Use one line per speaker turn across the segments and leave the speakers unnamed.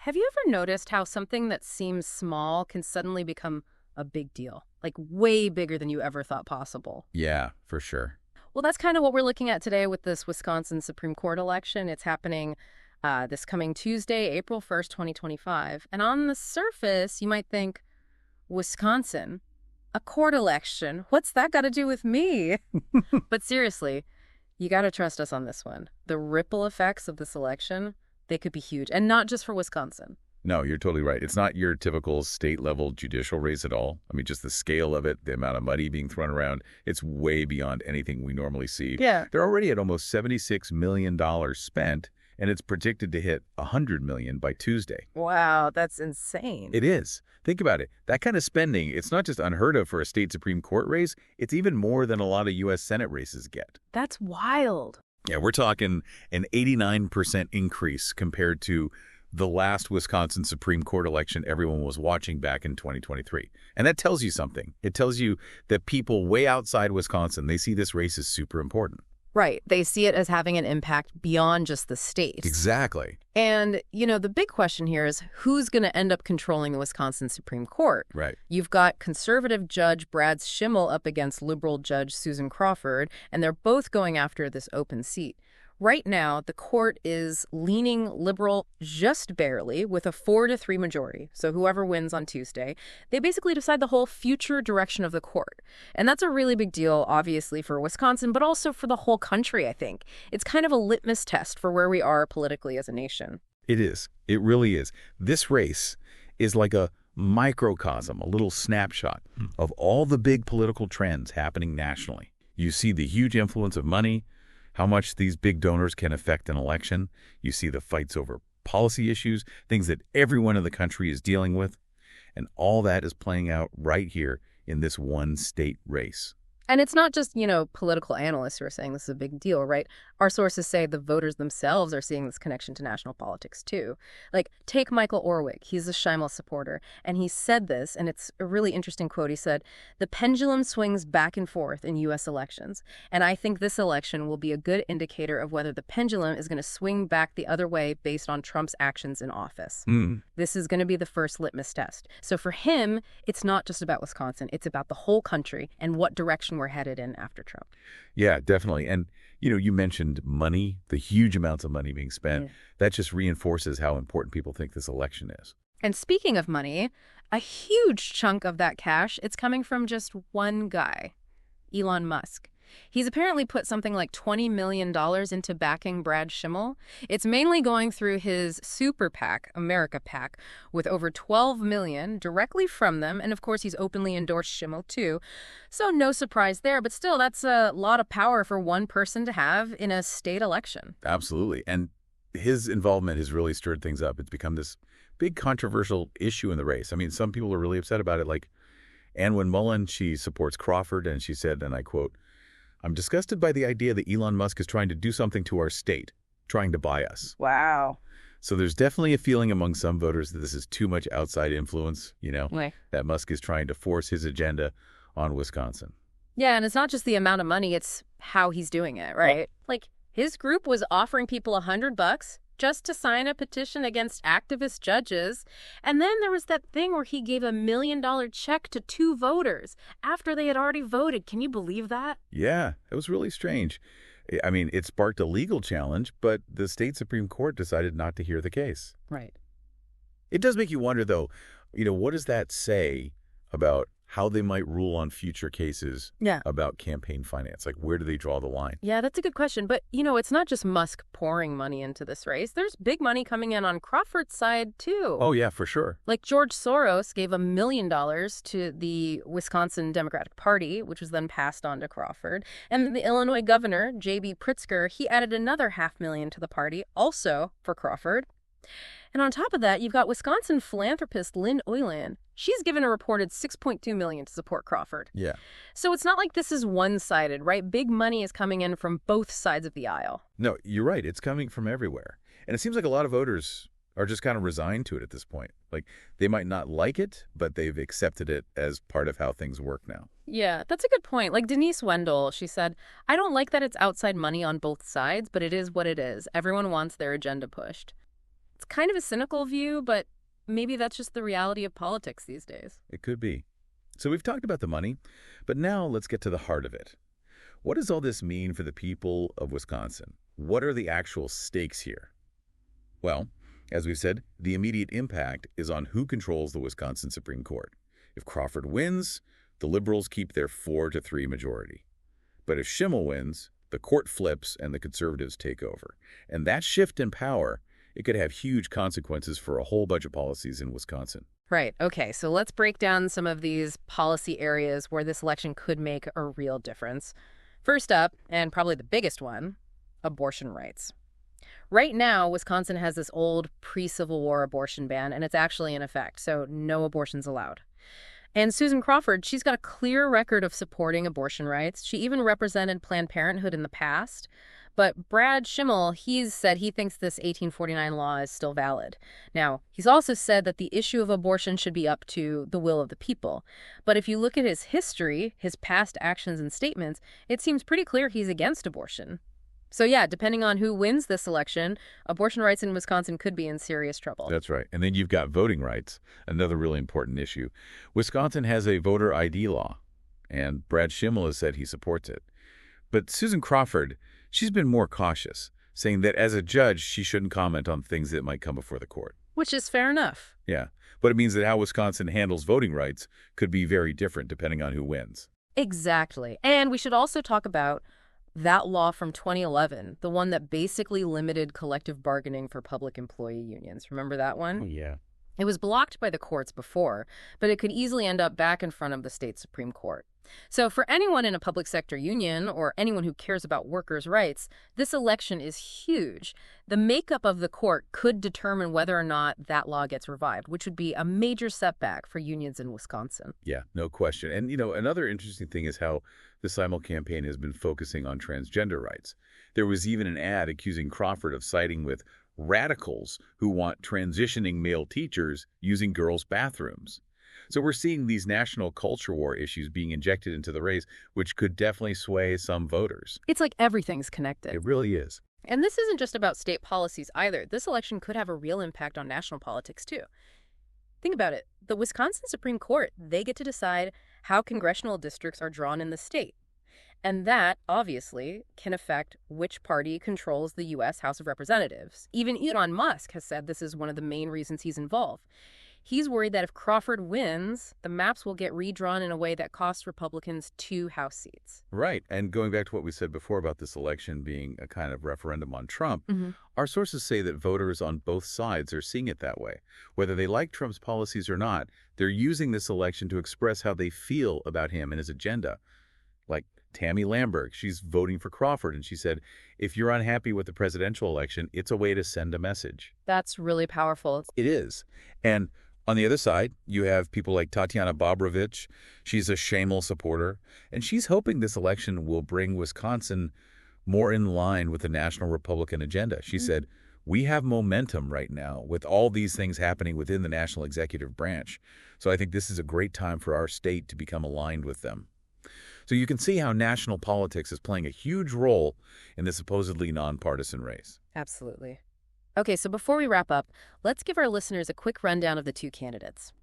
Have you ever noticed how something that seems small can suddenly become a big deal? Like way bigger than you ever thought possible?
Yeah, for sure.
Well, that's kind of what we're looking at today with this Wisconsin Supreme Court election. It's happening this coming Tuesday, April 1st, 2025. And on the surface, you might think, Wisconsin, a court election, what's that got to do with me? But seriously, you got to trust us on this one. The ripple effects of this election, they could be huge, and not just for Wisconsin.
No, you're totally right. It's not your typical state-level judicial race at all. I mean, just the scale of it, the amount of money being thrown around, it's way beyond anything we normally see.
Yeah.
They're already at almost $76 million spent, and it's predicted to hit $100 million by Tuesday.
Wow, that's insane.
It is. Think about it. That kind of spending, it's not just unheard of for a state Supreme Court race. It's even more than a lot of U.S. Senate races get.
That's wild.
Yeah, we're talking an 89% increase compared to the last Wisconsin Supreme Court election everyone was watching back in 2023. And that tells you something. It tells you that people way outside Wisconsin, they see this race as super important.
Right. They see it as having an impact beyond just the state.
Exactly.
And, the big question here is who's going to end up controlling the Wisconsin Supreme Court?
Right.
You've got conservative Judge Brad Schimel up against liberal Judge Susan Crawford, and they're both going after this open seat. Right now, the court is leaning liberal just barely with a 4-3 majority. So whoever wins on Tuesday, they basically decide the whole future direction of the court. And that's a really big deal, obviously, for Wisconsin, but also for the whole country, I think. It's kind of a litmus test for where we are politically as a nation.
It is. It really is. This race is like a microcosm, a little snapshot of all the big political trends happening nationally. You see the huge influence of money, how much these big donors can affect an election. You see the fights over policy issues, things that everyone in the country is dealing with. And all that is playing out right here in this one state race.
And it's not just, political analysts who are saying this is a big deal, right? Our sources say the voters themselves are seeing this connection to national politics, too. Like, take Michael Orwick. He's a Schimel supporter. And he said this, and it's a really interesting quote. He said, "The pendulum swings back and forth in U.S. elections. And I think this election will be a good indicator of whether the pendulum is going to swing back the other way based on Trump's actions in office." This is going to be the first litmus test. So for him, it's not just about Wisconsin. It's about the whole country and what direction we're headed in after Trump.
Yeah, definitely. And, you mentioned money, the huge amounts of money being spent.
Yeah.
That just reinforces how important people think this election is.
And speaking of money, a huge chunk of that cash, it's coming from just one guy, Elon Musk. He's apparently put something like $20 million into backing Brad Schimel. It's mainly going through his super PAC, America PAC, with over $12 million directly from them. And of course, he's openly endorsed Schimel, too. So no surprise there. But still, that's a lot of power for one person to have in a state election.
Absolutely. And his involvement has really stirred things up. It's become this big controversial issue in the race. I mean, some people are really upset about it. Like Ann Mullen, she supports Crawford, and she said, and I quote, "I'm disgusted by the idea that Elon Musk is trying to do something to our state, trying to buy us."
Wow.
So there's definitely a feeling among some voters that this is too much outside influence, that Musk is trying to force his agenda on Wisconsin.
Yeah, and it's not just the amount of money, it's how he's doing it, right? Like, his group was offering people $100 just to sign a petition against activist judges. And then there was that thing where he gave $1 million check to 2 voters after they had already voted. Can you believe that?
Yeah, it was really strange. I mean, it sparked a legal challenge, but the state Supreme Court decided not to hear the case.
Right.
It does make you wonder, though, what does that say about how they might rule on future cases about campaign finance? Like, where do they draw the line?
Yeah, that's a good question. But, it's not just Musk pouring money into this race. There's big money coming in on Crawford's side, too.
Oh, yeah, for sure.
Like George Soros gave $1 million to the Wisconsin Democratic Party, which was then passed on to Crawford. And the Illinois governor, J.B. Pritzker, he added another $500,000 to the party, also for Crawford. And on top of that, you've got Wisconsin philanthropist Lynn Oyland. She's given a reported $6.2 million to support Crawford.
Yeah.
So it's not like this is one-sided, right? Big money is coming in from both sides of the aisle.
No, you're right. It's coming from everywhere. And it seems like a lot of voters are just kind of resigned to it at this point. Like, they might not like it, but they've accepted it as part of how things work now.
Yeah, that's a good point. Like Denise Wendell, she said, "I don't like that it's outside money on both sides, but it is what it is. Everyone wants their agenda pushed." It's kind of a cynical view, but maybe that's just the reality of politics these days.
It could be. So we've talked about the money, but now let's get to the heart of it. What does all this mean for the people of Wisconsin? What are the actual stakes here? Well, as we've said, the immediate impact is on who controls the Wisconsin Supreme Court. If Crawford wins, the liberals keep their 4-3 majority. But if Schimel wins, the court flips and the conservatives take over. And that shift in power, it could have huge consequences for a whole bunch of policies in Wisconsin.
Right. Okay, so let's break down some of these policy areas where this election could make a real difference. First up, and probably the biggest one, abortion rights. Right now, Wisconsin has this old pre-Civil War abortion ban, and it's actually in effect, so no abortions allowed. And Susan Crawford, she's got a clear record of supporting abortion rights. She even represented Planned Parenthood in the past. But Brad Schimel, he's said he thinks this 1849 law is still valid. Now, he's also said that the issue of abortion should be up to the will of the people. But if you look at his history, his past actions and statements, it seems pretty clear he's against abortion. So yeah, depending on who wins this election, abortion rights in Wisconsin could be in serious trouble.
That's right. And then you've got voting rights, another really important issue. Wisconsin has a voter ID law, and Brad Schimel has said he supports it. But Susan Crawford, she's been more cautious, saying that as a judge, she shouldn't comment on things that might come before the court.
Which is fair enough.
Yeah, but it means that how Wisconsin handles voting rights could be very different depending on who wins.
Exactly. And we should also talk about that law from 2011, the one that basically limited collective bargaining for public employee unions. Remember that one?
Oh, yeah.
It was blocked by the courts before, but it could easily end up back in front of the state Supreme Court. So for anyone in a public sector union or anyone who cares about workers' rights, this election is huge. The makeup of the court could determine whether or not that law gets revived, which would be a major setback for unions in Wisconsin.
Yeah, no question. And, another interesting thing is how the Schimel campaign has been focusing on transgender rights. There was even an ad accusing Crawford of siding with radicals who want transitioning male teachers using girls' bathrooms. So we're seeing these national culture war issues being injected into the race, which could definitely sway some voters.
It's like everything's connected.
It really is.
And this isn't just about state policies either. This election could have a real impact on national politics, too. Think about it. The Wisconsin Supreme Court, they get to decide how congressional districts are drawn in the state. And that, obviously, can affect which party controls the U.S. House of Representatives. Even Elon Musk has said this is one of the main reasons he's involved. He's worried that if Crawford wins, the maps will get redrawn in a way that costs Republicans 2 House seats.
Right. And going back to what we said before about this election being a kind of referendum on Trump, our sources say that voters on both sides are seeing it that way. Whether they like Trump's policies or not, they're using this election to express how they feel about him and his agenda. Like Tammy Lamberg, she's voting for Crawford, and she said, if you're unhappy with the presidential election, it's a way to send a message.
That's really powerful.
It is. And on the other side, you have people like Tatiana Bobrovich. She's a Schimel supporter, and she's hoping this election will bring Wisconsin more in line with the national Republican agenda. She said, we have momentum right now with all these things happening within the national executive branch. So I think this is a great time for our state to become aligned with them. So you can see how national politics is playing a huge role in this supposedly nonpartisan race.
Absolutely. Okay, so before we wrap up, let's give our listeners a quick rundown of the 2 candidates.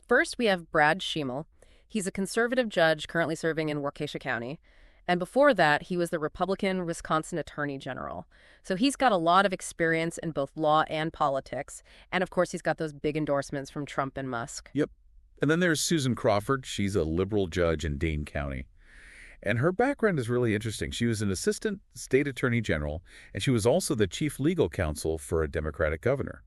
First, we have Brad Schimel. He's a conservative judge currently serving in Waukesha County. And before that, he was the Republican Wisconsin Attorney General. So he's got a lot of experience in both law and politics. And of course, he's got those big endorsements from Trump and Musk.
Yep. And then there's Susan Crawford. She's a liberal judge in Dane County. And her background is really interesting. She was an assistant state attorney general, and she was also the chief legal counsel for a Democratic governor.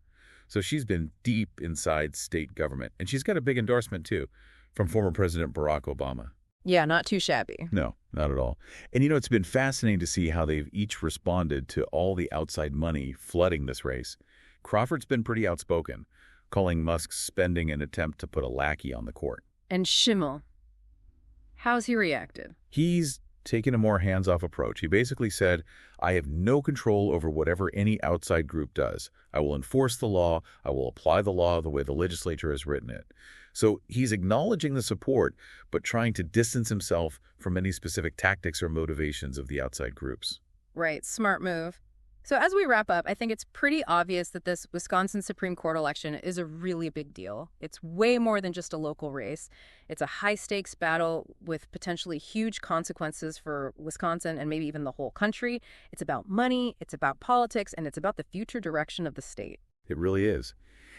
So she's been deep inside state government. And she's got a big endorsement, too, from former President Barack Obama.
Yeah, not too shabby.
No, not at all. And, it's been fascinating to see how they've each responded to all the outside money flooding this race. Crawford's been pretty outspoken, calling Musk's spending an attempt to put a lackey on the court.
And Schimel, how's he reacted?
He's taken a more hands-off approach. He basically said, I have no control over whatever any outside group does. I will enforce the law. I will apply the law the way the legislature has written it. So he's acknowledging the support, but trying to distance himself from any specific tactics or motivations of the outside groups.
Right, smart move. So as we wrap up, I think it's pretty obvious that this Wisconsin Supreme Court election is a really big deal. It's way more than just a local race. It's a high-stakes battle with potentially huge consequences for Wisconsin and maybe even the whole country. It's about money, it's about politics, and it's about the future direction of the state.
It really is.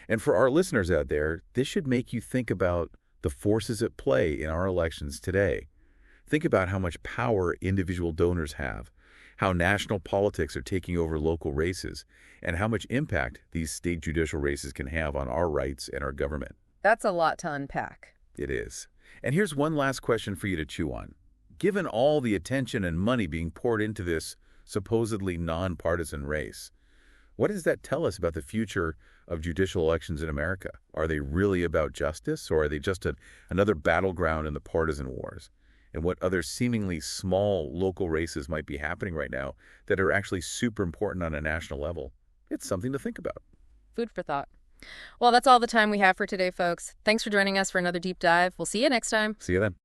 And for our listeners out there, this should make you think about the forces at play in our elections today. Think about how much power individual donors have, how national politics are taking over local races, and how much impact these state judicial races can have on our rights and our government.
That's a lot to unpack.
It is. And here's one last question for you to chew on. Given all the attention and money being poured into this supposedly nonpartisan race, what does that tell us about the future of judicial elections in America? Are they really about justice, or are they just another battleground in the partisan wars? And what other seemingly small local races might be happening right now that are actually super important on a national level? It's something to think about.
Food for thought. Well, that's all the time we have for today, folks. Thanks for joining us for another deep dive. We'll see you next time.
See you then.